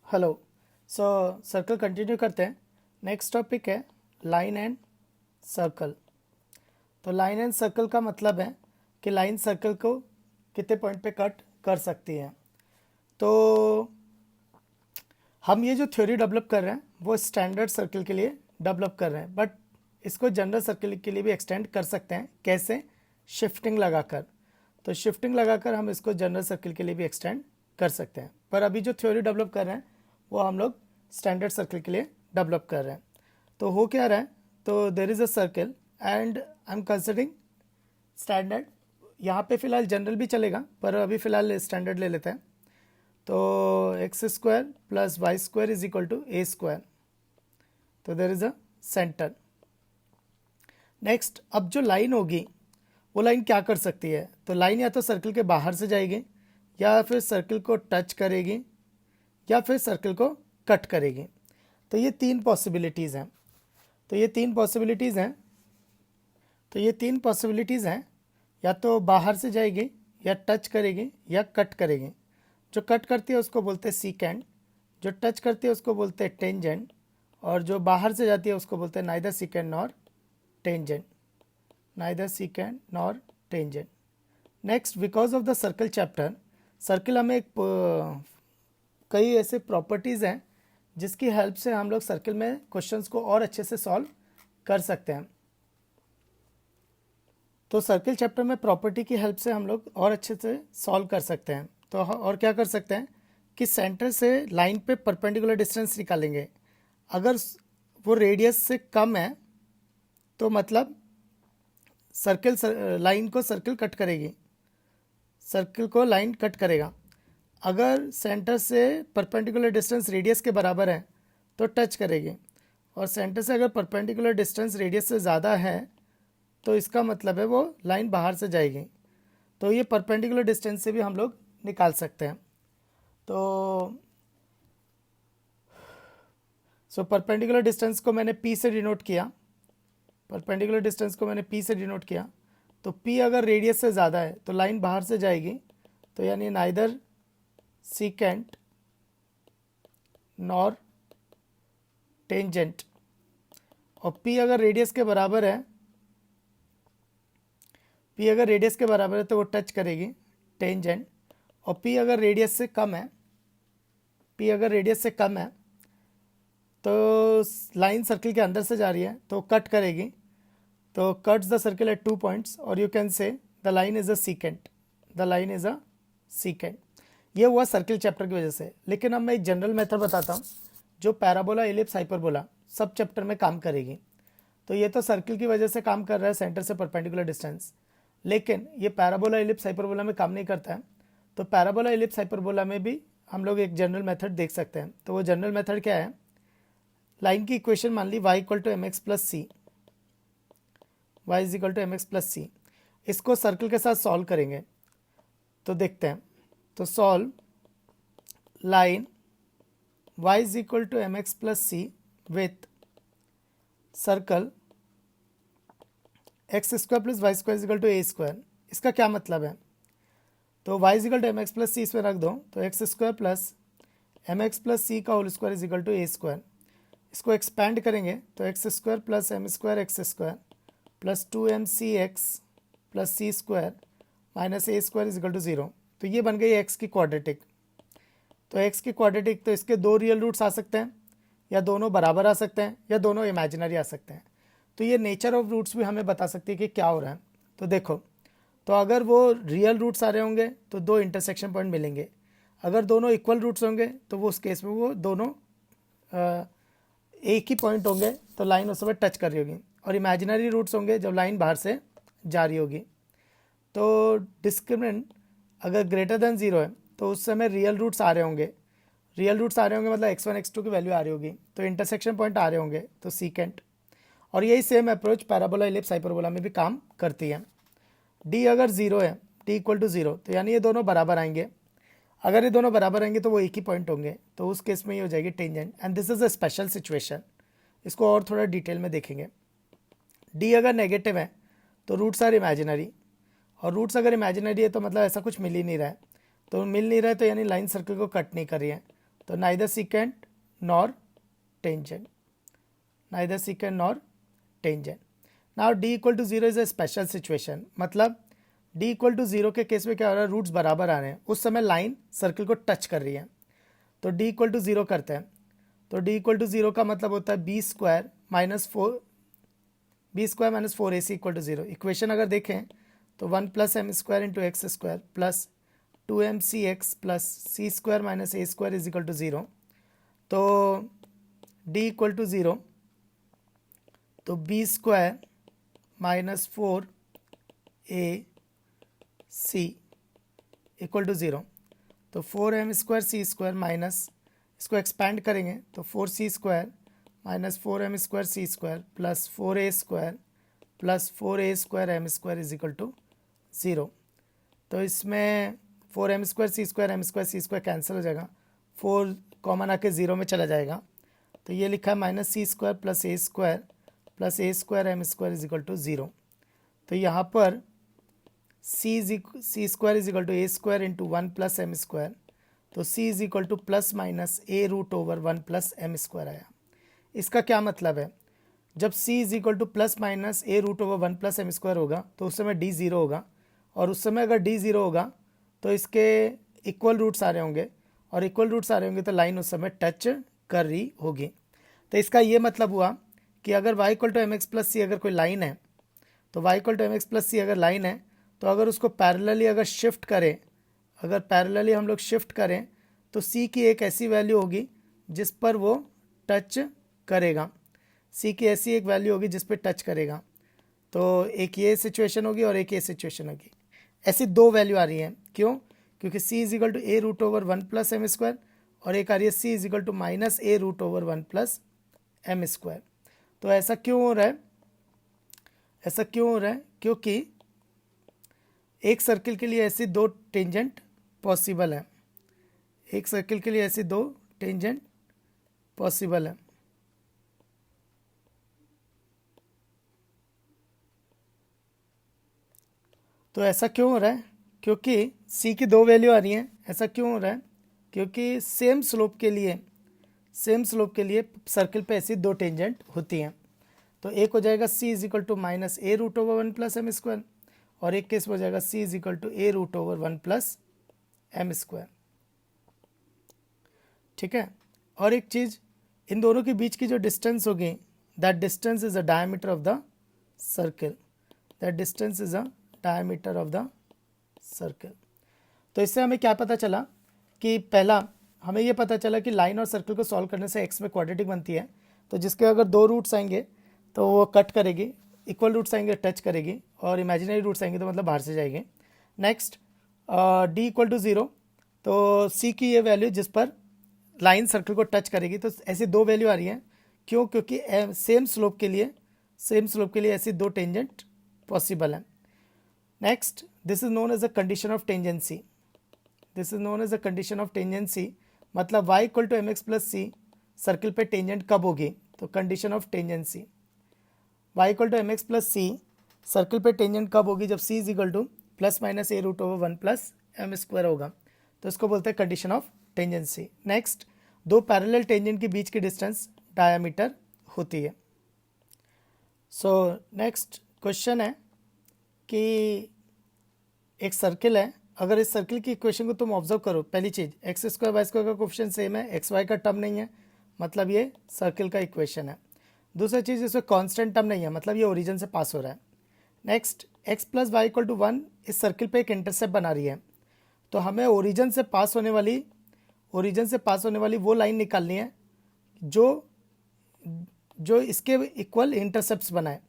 Hello. सो circle continue करते हैं। Next topic है लाइन एंड सर्कल। तो लाइन एंड सर्कल का मतलब है कि लाइन सर्कल को कितने पॉइंट पे कट कर सकती है। तो हम ये जो थ्योरी डेवलप कर रहे हैं वो स्टैंडर्ड सर्कल के लिए डेवलप कर रहे हैं, बट इसको जनरल सर्कल के लिए भी एक्सटेंड कर सकते हैं। कैसे? शिफ्टिंग लगाकर। तो शिफ्टिंग लगाकर हम इसको जनरल सर्कल के लिए भी एक्सटेंड कर सकते हैं, पर अभी जो थ्योरी डेवलप कर रहे हैं वो हम लोग स्टैंडर्ड सर्कल के लिए डेवलप कर रहे हैं। तो हो क्या रहा है, तो there is a circle and I am considering standard. यहाँ पे फिलहाल जनरल भी चलेगा, पर अभी फ़िलहाल स्टैंडर्ड ले लेते हैं। तो x square plus y square is equal to a square. तो there is a centre. Next, अब जो लाइन होगी वो लाइन क्या कर सकती है? तो लाइन या तो सर्कल के बाहर से जाएगी, या फिर सर्कल को टच करेगी, या फिर सर्कल को कट करेगी। तो ये तीन पॉसिबिलिटीज़ हैं। तो ये तीन पॉसिबिलिटीज़ हैं तो ये तीन पॉसिबिलिटीज़ हैं, या तो बाहर से जाएगी, या टच करेगी, या कट करेगी। जो कट करती है उसको बोलते हैं सीकेंड, जो टच करती है उसको बोलते हैं टेंजेंट, और जो बाहर से जाती है उसको बोलते हैं neither सीकेंड nor tangent. Neither सीकेंड nor tangent. Next, because of the circle chapter, circle हमें कई ऐसे प्रॉपर्टीज़ हैं जिसकी हेल्प से हम लोग सर्कल में क्वेश्चंस को और अच्छे से सॉल्व कर सकते हैं। तो सर्कल चैप्टर में प्रॉपर्टी की हेल्प से हम लोग और अच्छे से सॉल्व कर सकते हैं। तो और क्या कर सकते हैं कि सेंटर से लाइन पे परपेंडिकुलर डिस्टेंस निकालेंगे। अगर वो रेडियस से कम है तो मतलब सर्कल लाइन को सर्कल कट करेगी, सर्कल को लाइन कट करेगा। अगर सेंटर से परपेंडिकुलर डिस्टेंस रेडियस के बराबर है तो टच करेगी, और सेंटर से अगर परपेंडिकुलर डिस्टेंस रेडियस से ज़्यादा है तो इसका मतलब है वो लाइन बाहर से जाएगी। तो ये परपेंडिकुलर डिस्टेंस से भी हम लोग निकाल सकते हैं। तो परपेंडिकुलर डिस्टेंस को मैंने P से डिनोट किया, परपेंडिकुलर डिस्टेंस को मैंने P से डिनोट किया। तो P अगर रेडियस से ज़्यादा है तो लाइन बाहर से जाएगी, तो यानी नाइदर सीकेंट नॉर टेंजेंट। और P अगर रेडियस के बराबर है, P अगर रेडियस के बराबर है तो वो टच करेगी, टेंजेंट। और P अगर रेडियस से कम है, P अगर रेडियस से कम है तो लाइन सर्कल के अंदर से जा रही है तो कट करेगी। तो cuts the circle at 2 points, और you can say the line is a secant, the line is a secant. ये हुआ सर्कल चैप्टर की वजह से। लेकिन अब मैं एक जनरल मेथड बताता हूँ जो पैराबोला, इलिप्स, हाइपरबोला सब चैप्टर में काम करेगी। तो ये तो सर्कल की वजह से काम कर रहा है, सेंटर से परपेंडिकुलर डिस्टेंस, लेकिन ये पैराबोला, इलिप्स, हाइपरबोला में काम नहीं करता है। तो पैराबोला, इलिप्स, हाइपरबोला में भी हम लोग एक जनरल मेथड देख सकते हैं। तो वो जनरल मेथड क्या है? लाइन की इक्वेशन मान ली y equal to M x plus c, y is equal to M x plus c. इसको सर्कल के साथ सॉल्व करेंगे तो देखते हैं। तो solve line y is equal to M x plus c with circle x square plus y square is equal to a square. इसका क्या मतलब है? तो y is equal to M x plus c इसमें रख दो, तो x square plus m x plus c का whole square is equal to a square. इसको एक्सपैंड करेंगे तो x square plus M square x square plus 2mc X plus C square minus A square is equal to 0। तो ये बन गई x की quadratic. तो एक्स की क्वाड्रेटिक, तो इसके दो रियल रूट्स आ सकते हैं, या दोनों बराबर आ सकते हैं, या दोनों इमेजिनरी आ सकते हैं। तो ये नेचर ऑफ रूट्स भी हमें बता सकती है कि क्या हो रहा है। तो देखो, तो अगर वो रियल रूट्स आ रहे होंगे तो दो इंटरसेक्शन पॉइंट मिलेंगे। अगर दोनों इक्वल रूट्स होंगे तो वो उस केस में वो दोनों एक ही पॉइंट होंगे, तो लाइन उस समय टच कर रही होगी। और इमेजिनरी रूट्स होंगे जब लाइन बाहर से जा रही होगी। तो डिस्क्रिमिनेंट अगर ग्रेटर देन 0 है तो उस समय रियल रूट्स आ रहे होंगे, रियल रूट्स आ रहे होंगे मतलब x1 x2 की वैल्यू आ रही होगी, तो इंटरसेक्शन पॉइंट आ रहे होंगे, तो सीकेंट। और यही same approach parabola, ellipse, hyperbola में भी काम करती है। d अगर 0 है, d इक्वल टू 0, तो यानी ये दोनों बराबर आएंगे। अगर ये दोनों बराबर आएंगे तो वो एक ही पॉइंट होंगे, तो उस केस में ये हो जाएगी tangent. And this is a special situation, इसको और थोड़ा डिटेल में देखेंगे। d अगर नेगेटिव है तो रूट्स आर इमेजिनरी, और रूट्स अगर इमेजिनरी है तो मतलब ऐसा कुछ मिल ही नहीं रहा है। तो मिल नहीं रहा है तो यानी लाइन सर्कल को कट नहीं कर रही है, तो neither secant nor tangent, neither secant nor tangent. Now d equal to 0 is a special situation, मतलब d इक्वल टू 0 के केस में क्या हो रहा है, रूट्स बराबर आ रहे हैं, उस समय लाइन सर्कल को टच कर रही है। तो d इक्वल टू 0 करते हैं, तो d इक्वल टू 0 का मतलब होता है b square minus 4 AC equal to 0। Equation अगर देखें तो 1 plus M square into x square plus 2mcx plus C square minus A square is equal to 0। तो d इक्वल टू 0, तो b square minus 4ac equal to 0। तो 4m square सी square minus, इसको expand करेंगे तो 4c square minus 4m square C square plus 4a square plus 4a square M square is equal to 0। तो इसमें 4m square सी square M square सी square cancel हो जाएगा, 4 common आके 0 में चला जाएगा। तो ये लिखा है minus c square plus a square M square is equal to 0। तो यहाँ पर c square is equal to a square into 1 plus M square, तो c is equal to plus minus A root over 1 plus M square आया। इसका क्या मतलब है, जब c is equal to plus minus A root over 1 plus M square होगा तो उस समय d 0 होगा, और उस समय अगर d 0 होगा तो इसके इक्वल रूट्स आ रहे होंगे, और इक्वल रूट्स आ रहे होंगे तो लाइन उस समय टच कर रही होगी। तो इसका ये मतलब हुआ कि अगर y equal to M x plus c अगर कोई लाइन है, तो y equal to M x plus c अगर लाइन है, तो अगर उसको पैरेलली अगर शिफ्ट करें, अगर पैरेलली हम लोग शिफ्ट करें तो c की एक ऐसी वैल्यू होगी जिस पर वो टच करेगा, c की ऐसी एक वैल्यू होगी जिस पर टच करेगा। तो एक ये सिचुएशन होगी और एक ये सिचुएशन होगी। ऐसी दो वैल्यू आ रही हैं, क्यों? क्योंकि c is equal to A root over 1 plus M square, और एक आ रही है c is equal to minus A root over 1 plus M square. तो ऐसा क्यों हो रहा है, ऐसा क्यों हो रहा है? क्योंकि एक सर्किल के लिए ऐसी दो टेंजेंट पॉसिबल है, एक सर्किल के लिए ऐसी दो टेंजेंट पॉसिबल है। तो ऐसा क्यों हो रहा है? क्योंकि c की दो वैल्यू आ रही हैं। ऐसा क्यों हो रहा है? क्योंकि सेम स्लोप के लिए सर्किल पे ऐसी दो टेंजेंट होती हैं। तो एक हो जाएगा c is equal to minus A root over 1 plus M square, और एक केस हो जाएगा c is equal to A root over 1 plus M square. ठीक है। और एक चीज़, इन दोनों के बीच की जो डिस्टेंस होगी, that distance is a diameter of the circle, that distance is a diameter of the circle. तो इससे हमें क्या पता चला कि पहला हमें ये पता चला कि लाइन और सर्कल को सॉल्व करने से x में क्वाड्रेटिक बनती है, तो जिसके अगर दो रूट्स आएंगे तो वो कट करेगी, इक्वल रूट्स आएंगे टच करेगी, और इमेजिनरी रूट्स आएंगे तो मतलब बाहर से जाएंगे। नेक्स्ट d इक्वल टू 0, तो c की ये वैल्यू जिस पर लाइन सर्कल को टच करेगी, तो ऐसी दो वैल्यू आ रही हैं। क्यों? क्योंकि सेम स्लोप के लिए ऐसी दो टेंजेंट पॉसिबल है। Next, this is known as a condition of tangency, this is known as a condition of tangency. मतलब y equal to M x plus C circle पे टेंजेंट कब होगी? तो condition of tangency, y equal to M x plus C circle पे tangent कब होगी? जब c is equal to plus minus A root over 1 plus M square होगा, तो इसको बोलते हैं कंडीशन ऑफ टेंजेंसी। नेक्स्ट, दो पैरेलल टेंजेंट के बीच की डिस्टेंस डायमीटर होती है। सो नेक्स्ट क्वेश्चन है कि एक सर्किल है, अगर इस सर्किल की इक्वेशन को तुम ऑब्जर्व करो, पहली चीज़ एक्स स्क्वायर वाई स्क्वायर का कोफिशिएंट सेम है, एक्स वाई का टर्म नहीं है, मतलब ये सर्किल का इक्वेशन है। दूसरी चीज़, इसमें कांस्टेंट टर्म नहीं है, मतलब ये ओरिजिन से पास हो रहा है। Next, X plus Y equal to 1 इस सर्किल पे एक इंटरसेप्ट बना रही है, तो हमें ओरिजिन से पास होने वाली वो लाइन निकालनी है जो इसके इक्वल इंटरसेप्ट्स बनाए।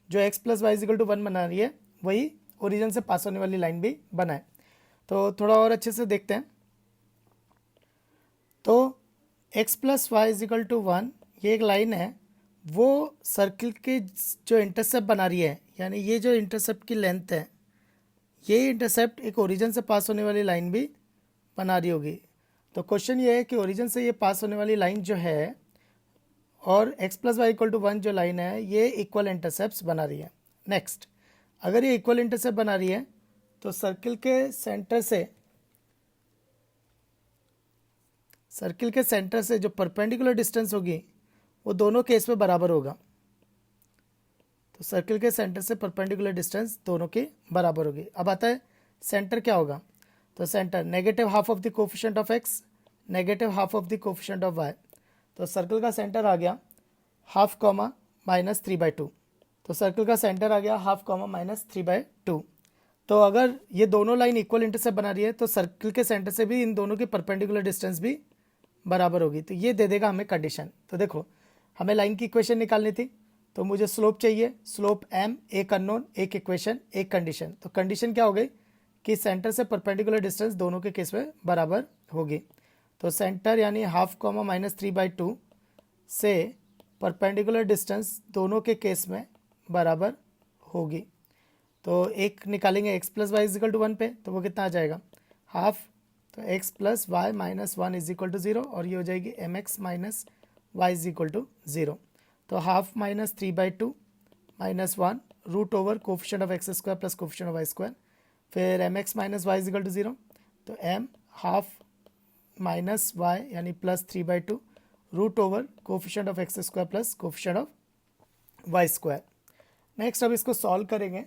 जो X plus Y equal to 1 बना रही है वही ओरिजिन से पास होने वाली लाइन भी बनाए। तो थोड़ा और अच्छे से देखते हैं। तो x plus Y equal to 1 ये एक लाइन है, वो सर्किल के जो इंटरसेप्ट बना रही है, यानी ये जो इंटरसेप्ट की लेंथ है, ये इंटरसेप्ट एक ओरिजिन से पास होने वाली लाइन भी बना रही होगी। तो क्वेश्चन ये है कि ओरिजिन से ये पास होने वाली लाइन जो है और x plus Y equal to 1 जो लाइन है, ये इक्वल इंटरसेप्ट बना रही है। नेक्स्ट, अगर ये इक्वल इंटरसेप्ट बना रही है तो सर्किल के सेंटर से सर्किल के सेंटर से जो परपेंडिकुलर डिस्टेंस होगी वो दोनों केस में बराबर होगा। तो सर्किल के सेंटर से परपेंडिकुलर डिस्टेंस दोनों के बराबर होगी। अब आता है सेंटर क्या होगा। तो centre negative half of the coefficient of X, negative half of the coefficient of Y. तो सर्किल का सेंटर आ गया हाफ कॉमा माइनस 3/2। तो सर्किल का सेंटर आ गया हाफ कॉमा माइनस 3/2। तो अगर ये दोनों लाइन इक्वल इंटरसेप्ट बना रही है तो सर्किल के सेंटर से भी इन दोनों की परपेंडिकुलर डिस्टेंस भी बराबर होगी। तो ये दे देगा हमें कंडीशन। तो देखो हमें लाइन की इक्वेशन निकालनी थी, तो मुझे स्लोप चाहिए, स्लोप m, एक अननोन, एक इक्वेशन, एक कंडीशन। तो कंडीशन क्या हो गई कि सेंटर से परपेंडिकुलर डिस्टेंस दोनों के केस में बराबर होगी। तो सेंटर यानी हाफ कॉमा माइनस 3/2 से परपेंडिकुलर डिस्टेंस दोनों के केस में बराबर होगी। तो एक निकालेंगे x plus Y equal to 1 पे, तो वो कितना आ जाएगा हाफ। तो x plus Y minus 1 equal to 0 और ये हो जाएगी mx minus Y equal to 0। तो half minus 3/2 minus 1 root over coefficient of X square plus coefficient of Y square, फिर mx minus Y equal to 0। तो m half minus Y यानी plus 3/2 root over coefficient of X square plus coefficient of Y square. Next अब इसको solve करेंगे।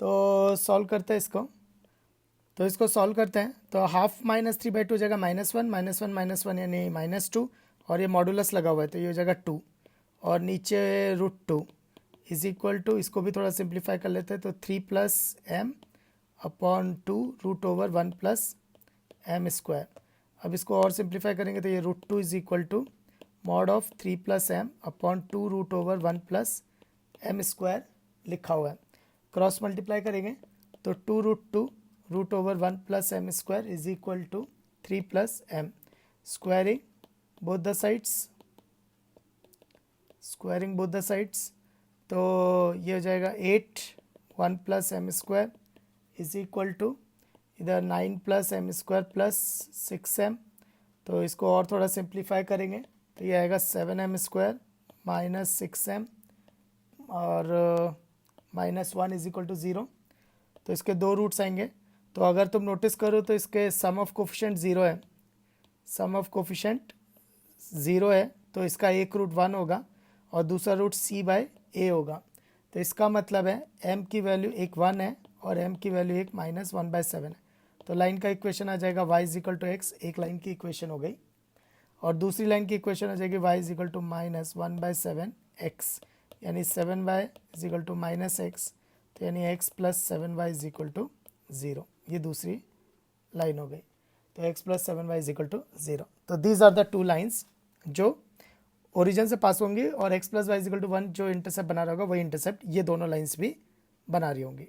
तो solve करते हैं इसको, तो इसको सॉल्व करते हैं। तो हाफ माइनस 3/2 हो जाएगा -1 -1 -1 यानी -2 और ये मॉडुलस लगा हुआ है तो ये हो जाएगा 2 और नीचे √2 इज इक्वल टू, इसको भी थोड़ा सिंप्लीफाई कर लेते हैं। तो 3 + m/2 रूट ओवर 1 + m²। अब इसको और सिंप्लीफाई करेंगे तो ये √2 is equal to mod of 3 + m/2 root over 1 + m² लिखा हुआ है। क्रॉस मल्टीप्लाई करेंगे तो 2√2 root over 1 + m² is equal to 3 + m, squaring both the sides, squaring both the sides. तो ये हो जाएगा 8 1 + m² इज इक्वल टू इधर 9 + m² प्लस 6m। तो इसको और थोड़ा सिंप्लीफाई करेंगे तो ये आएगा 7m² माइनस 6m और -1 इज इक्वल टू 0। तो इसके दो रूट्स आएंगे। तो अगर तुम नोटिस करो तो इसके सम ऑफ कोफिशिएंट 0 है, सम ऑफ कोफिशिएंट 0 है तो इसका एक रूट 1 होगा और दूसरा रूट c/a होगा। तो इसका मतलब है m की वैल्यू एक 1 है और m की वैल्यू एक -1/7 है। तो लाइन का इक्वेशन आ जाएगा y = x, एक लाइन की इक्वेशन हो गई। और दूसरी लाइन की इक्वेशन आ जाएगी y = -1/7x यानी 7y = -x, तो यानी x + 7y = 0। ये दूसरी लाइन हो गई। तो x + 7y = 0। तो these are the two lines जो ओरिजिन से पास होंगी और x + y = 1 जो इंटरसेप्ट बना रहा होगा वही इंटरसेप्ट ये दोनों लाइन्स भी बना रही होंगी।